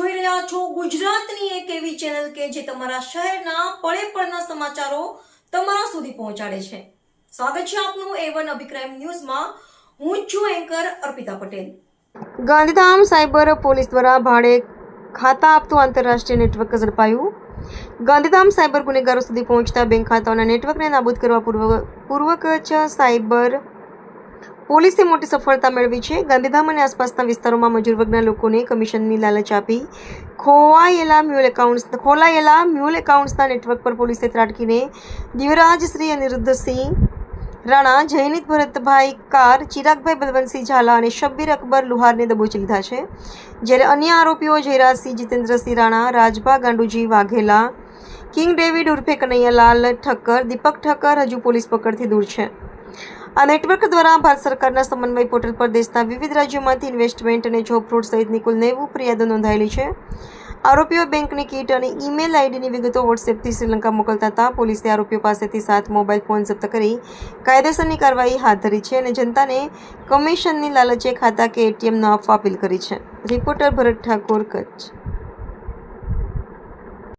જોઈ રહ્યા છો ગુજરાતની એક એવી ચેનલ કે જે તમારા શહેરના પળે પળના સમાચારો તમારા સુધી પહોંચાડે છે। સ્વાગત છે આપનું A1 અભિક્રાઇમ ન્યૂઝમાં। હું છું anchor Arpita Patel. Gandhidham cyber police દ્વારા ભાડે ખાતા આપતું આંતરરાષ્ટ્રીય નેટવર્ક ઝડપાયું। ગાંધીધામ સાયબર ગુનેગારો સુધી પહોંચતા બેંક ખાતાઓના નેટવર્કને નાબૂદ કરવા પૂર્વક સાયબર પોલીસે મોટી સફળતા મેળવી છે। ગાંધીધામ અને આસપાસના વિસ્તારોમાં મજૂર વર્ગના લોકોને કમિશનની લાલચ આપી ખોલાયેલા મ્યુલ એકાઉન્ટ્સના નેટવર્ક પર પોલીસે ત્રાટકીને દિવ્યરાજશ્રી અનિરુદ્ધસિંહ રાણા, જયનીત ભરતભાઈ કાર, ચિરાગભાઈ બલવંતસિંહ ઝાલા અને શબ્બીર અકબર લુહારને દબોચી લીધા છે। જ્યારે અન્ય આરોપીઓ જયરાજસિંહ જીતેન્દ્રસિંહ રાણા, રાજભા ગાંડુજી વાઘેલા, કિંગ ડેવિડ ઉર્ફે કનૈયાલાલ ઠક્કર, દીપક ઠક્કર હજુ પોલીસ પકડથી દૂર છે। આ નેટવર્ક દ્વારા ભારત સરકારના સમન્વય પોર્ટલ પર દેશના વિવિધ રાજ્યોમાંથી ઇન્વેસ્ટમેન્ટ અને જોબ ફ્રોડ સહિતની કુલ 90 ફરિયાદો નોંધાયેલી છે। આરોપીઓ બેંકની કીટ અને ઈમેલ આઈડીની વિગતો વોટ્સએપથી શ્રીલંકા મોકલતા હતા। પોલીસે આરોપીઓ પાસેથી 7 મોબાઈલ ફોન જપ્ત કરી કાયદેસરની કાર્યવાહી હાથ ધરી છે અને જનતાને કમિશનની લાલચે ખાતા કે એટીએમ ન આપવા અપીલ કરી છે। રિપોર્ટર ભરત ઠાકોર, કચ્છ।